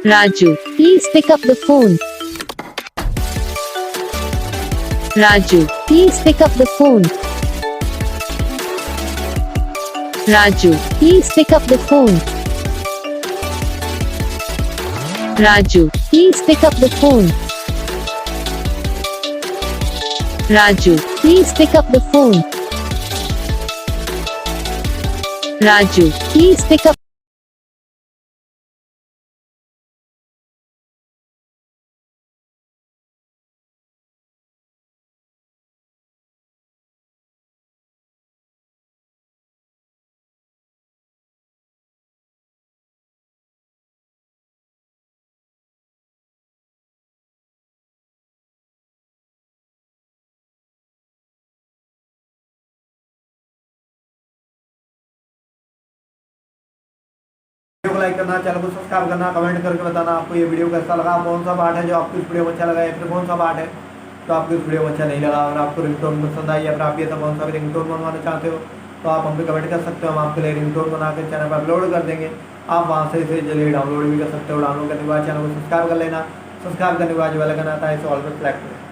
Raju, please pick up the phone. Raju, please pick up the phone. Raju, please pick up the phone. Raju, please pick up the phone. Raju, please pick up the phone. Raju, please pick up. Video को like करना, channel को subscribe करना, comment करके बताना आपको ये video कैसा लगा, कौन सा पार्ट है जो आपको इस वीडियो में अच्छा लगा या फिर कौन सा पार्ट है तो आपको इस वीडियो में अच्छा नहीं लगा। और आपको रिंगटोन पसंद आई या फिर आप ये सब कौन सा भी रिंगटोन बनवाना चाहते हो तो आप हम पे कमेंट कर सकते हो। हम आपके लिए रिंगटोन बना के चैनल पर अपलोड कर देंगे। आप वहाँ से इसे जल्दी डाउनलोड भी कर सकते हो। डाउनलोड करने के बाद चैनल को सब्सक्राइब कर लेना। सब्सक्राइब करने के बाद जो बेल आइकन आता है इसे ऑल पर सेलेक्ट करें।